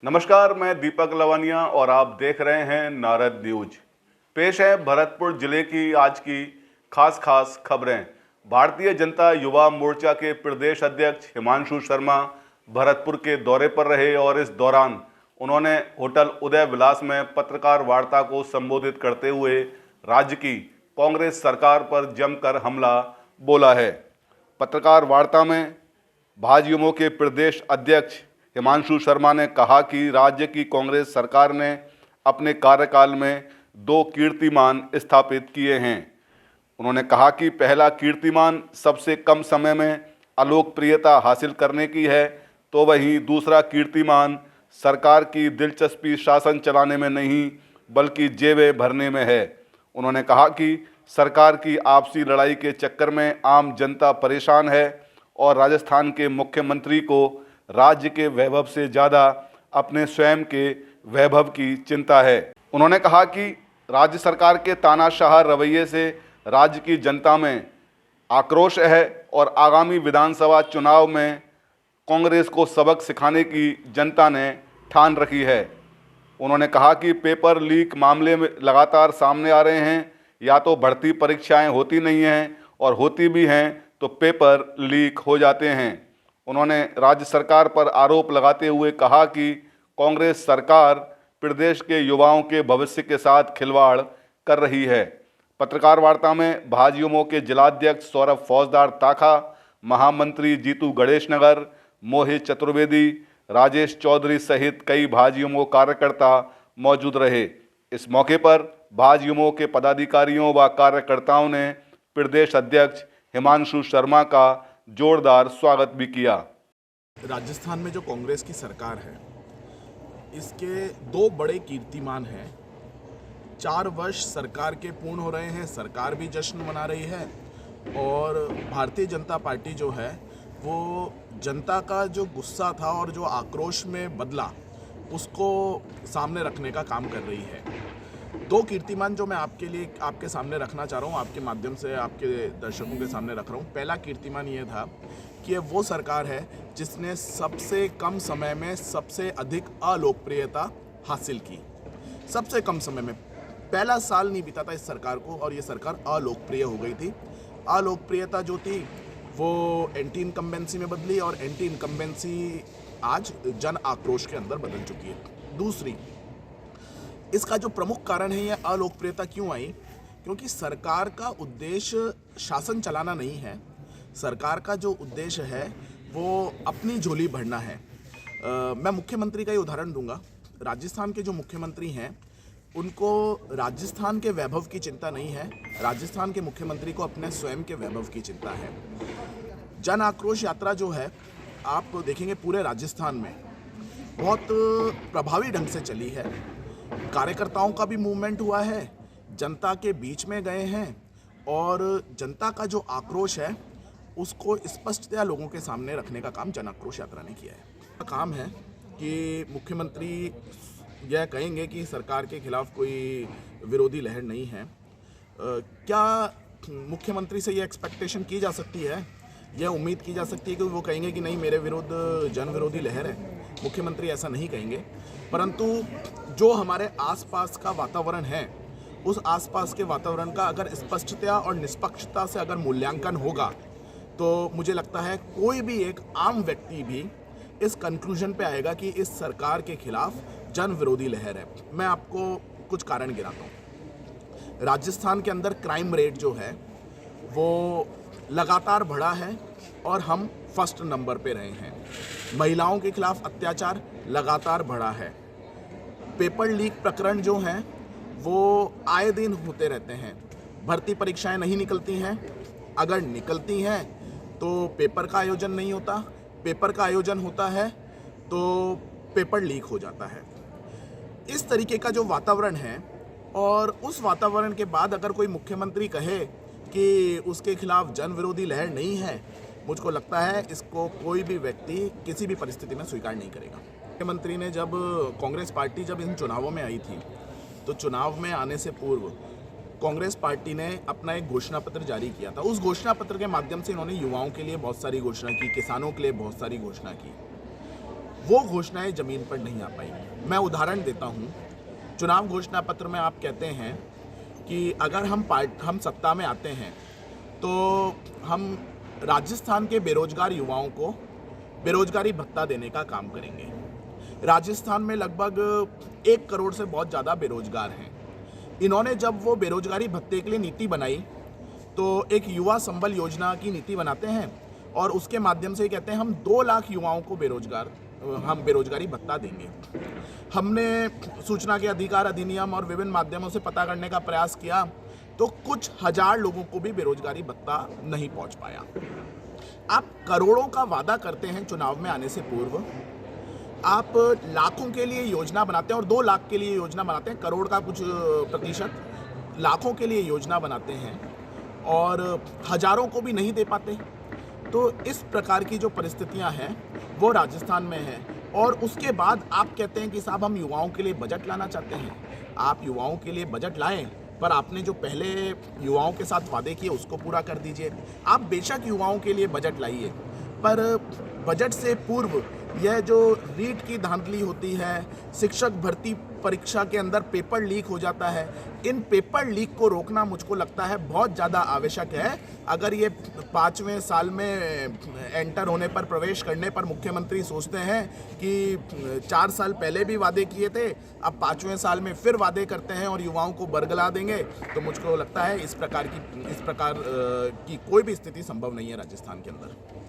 नमस्कार, मैं दीपक लवानिया और आप देख रहे हैं नारद न्यूज। पेश है भरतपुर जिले की आज की खास खबरें। भारतीय जनता युवा मोर्चा के प्रदेश अध्यक्ष हिमांशु शर्मा भरतपुर के दौरे पर रहे और इस दौरान उन्होंने होटल उदय विलास में पत्रकार वार्ता को संबोधित करते हुए राज्य की कांग्रेस सरकार पर जमकर हमला बोला है। पत्रकार वार्ता में भाजयुमो के प्रदेश अध्यक्ष हिमांशु शर्मा ने कहा कि राज्य की कांग्रेस सरकार ने अपने कार्यकाल में 2 कीर्तिमान स्थापित किए हैं। उन्होंने कहा कि पहला कीर्तिमान सबसे कम समय में अलोकप्रियता हासिल करने की है, तो वहीं दूसरा कीर्तिमान सरकार की दिलचस्पी शासन चलाने में नहीं बल्कि जेबें भरने में है। उन्होंने कहा कि सरकार की आपसी लड़ाई के चक्कर में आम जनता परेशान है और राजस्थान के मुख्यमंत्री को राज्य के वैभव से ज़्यादा अपने स्वयं के वैभव की चिंता है। उन्होंने कहा कि राज्य सरकार के तानाशाह रवैये से राज्य की जनता में आक्रोश है और आगामी विधानसभा चुनाव में कांग्रेस को सबक सिखाने की जनता ने ठान रखी है। उन्होंने कहा कि पेपर लीक मामले में लगातार सामने आ रहे हैं। या तो भर्ती परीक्षाएं होती नहीं हैं और होती भी हैं तो पेपर लीक हो जाते हैं। उन्होंने राज्य सरकार पर आरोप लगाते हुए कहा कि कांग्रेस सरकार प्रदेश के युवाओं के भविष्य के साथ खिलवाड़ कर रही है। पत्रकार वार्ता में भाजयुमो के जिलाध्यक्ष सौरभ फौजदार ताखा, महामंत्री जीतू गणेश नगर, मोहित चतुर्वेदी, राजेश चौधरी सहित कई भाजयुमो कार्यकर्ता मौजूद रहे। इस मौके पर भाजयुमो के पदाधिकारियों व कार्यकर्ताओं ने प्रदेश अध्यक्ष हिमांशु शर्मा का जोरदार स्वागत भी किया। राजस्थान में जो कांग्रेस की सरकार है, इसके 2 बड़े कीर्तिमान हैं। 4 वर्ष सरकार के पूर्ण हो रहे हैं, सरकार भी जश्न मना रही है और भारतीय जनता पार्टी जो है वो जनता का जो गुस्सा था और जो आक्रोश में बदला उसको सामने रखने का काम कर रही है। 2 कीर्तिमान जो मैं आपके सामने रखना चाह रहा हूँ, आपके माध्यम से आपके दर्शकों के सामने रख रहा हूँ। पहला कीर्तिमान ये था कि ये वो सरकार है जिसने सबसे कम समय में सबसे अधिक अलोकप्रियता हासिल की। सबसे कम समय में, पहला साल नहीं बीता था इस सरकार को और ये सरकार अलोकप्रिय हो गई थी। अलोकप्रियता जो थी वो एंटी इनकम्बेंसी में बदली और एंटी इनकम्बेंसी आज जन आक्रोश के अंदर बदल चुकी है। दूसरी, इसका जो प्रमुख कारण है, ये अलोकप्रियता क्यों आई? क्योंकि सरकार का उद्देश्य शासन चलाना नहीं है। सरकार का जो उद्देश्य है वो अपनी झोली भरना है। मैं मुख्यमंत्री का ही उदाहरण दूंगा। राजस्थान के जो मुख्यमंत्री हैं उनको राजस्थान के वैभव की चिंता नहीं है, राजस्थान के मुख्यमंत्री को अपने स्वयं के वैभव की चिंता है। जन आक्रोश यात्रा जो है आप देखेंगे पूरे राजस्थान में बहुत प्रभावी ढंग से चली है। कार्यकर्ताओं का भी मूवमेंट हुआ है, जनता के बीच में गए हैं और जनता का जो आक्रोश है उसको स्पष्टतया लोगों के सामने रखने का काम जन आक्रोश यात्रा ने किया है। काम है कि मुख्यमंत्री यह कहेंगे कि सरकार के खिलाफ कोई विरोधी लहर नहीं है। क्या मुख्यमंत्री से यह एक्सपेक्टेशन की जा सकती है, यह उम्मीद की जा सकती है कि वो कहेंगे कि नहीं मेरे विरुद्ध जन विरोधी लहर है? मुख्यमंत्री ऐसा नहीं कहेंगे, परंतु जो हमारे आसपास का वातावरण है उस आसपास के वातावरण का अगर स्पष्टता और निष्पक्षता से अगर मूल्यांकन होगा तो मुझे लगता है कोई भी एक आम व्यक्ति भी इस कंक्लूजन पे आएगा कि इस सरकार के खिलाफ जन विरोधी लहर है। मैं आपको कुछ कारण गिनाता हूँ। राजस्थान के अंदर क्राइम रेट जो है वो लगातार बढ़ा है और हम फर्स्ट नंबर पे रहे हैं। महिलाओं के खिलाफ अत्याचार लगातार बढ़ा है। पेपर लीक प्रकरण जो हैं वो आए दिन होते रहते हैं। भर्ती परीक्षाएं नहीं निकलती हैं, अगर निकलती हैं तो पेपर का आयोजन नहीं होता, पेपर का आयोजन होता है तो पेपर लीक हो जाता है। इस तरीके का जो वातावरण है और उस वातावरण के बाद अगर कोई मुख्यमंत्री कहे कि उसके खिलाफ जन विरोधी लहर नहीं है, मुझको लगता है इसको कोई भी व्यक्ति किसी भी परिस्थिति में स्वीकार नहीं करेगा। मुख्यमंत्री ने जब कांग्रेस पार्टी जब इन चुनावों में आई थी तो चुनाव में आने से पूर्व कांग्रेस पार्टी ने अपना एक घोषणा पत्र जारी किया था। उस घोषणा पत्र के माध्यम से इन्होंने युवाओं के लिए बहुत सारी घोषणा की, किसानों के लिए बहुत सारी घोषणा की। वो घोषणाएं जमीन पर नहीं आ पाई। मैं उदाहरण देता हूँ, चुनाव घोषणा पत्र में आप कहते हैं कि अगर हम सत्ता में आते हैं तो हम राजस्थान के बेरोजगार युवाओं को बेरोजगारी भत्ता देने का काम करेंगे। राजस्थान में लगभग 1 करोड़ से बहुत ज़्यादा बेरोजगार हैं। इन्होंने जब वो बेरोजगारी भत्ते के लिए नीति बनाई तो एक युवा संबल योजना की नीति बनाते हैं और उसके माध्यम से कहते हैं हम 2 लाख युवाओं को हम बेरोजगारी भत्ता देंगे। हमने सूचना के अधिकार अधिनियम और विभिन्न माध्यमों से पता करने का प्रयास किया तो कुछ हजार लोगों को भी बेरोजगारी भत्ता नहीं पहुंच पाया। आप करोड़ों का वादा करते हैं चुनाव में आने से पूर्व, आप लाखों के लिए योजना बनाते हैं और 2 लाख के लिए योजना बनाते हैं, करोड़ का कुछ प्रतिशत, लाखों के लिए योजना बनाते हैं और हजारों को भी नहीं दे पाते। तो इस प्रकार की जो परिस्थितियां हैं वो राजस्थान में है। और उसके बाद आप कहते हैं कि साहब हम युवाओं के लिए बजट लाना चाहते हैं। आप युवाओं के लिए बजट लाएं, पर आपने जो पहले युवाओं के साथ वादे किए उसको पूरा कर दीजिए। आप बेशक युवाओं के लिए बजट लाइए, पर बजट से पूर्व यह जो रीट की धांधली होती है, शिक्षक भर्ती परीक्षा के अंदर पेपर लीक हो जाता है, इन पेपर लीक को रोकना मुझको लगता है बहुत ज़्यादा आवश्यक है। अगर ये 5वें साल में एंटर होने पर, प्रवेश करने पर मुख्यमंत्री सोचते हैं कि 4 साल पहले भी वादे किए थे, अब 5वें साल में फिर वादे करते हैं और युवाओं को बरगला देंगे, तो मुझको लगता है इस प्रकार की कोई भी स्थिति संभव नहीं है राजस्थान के अंदर।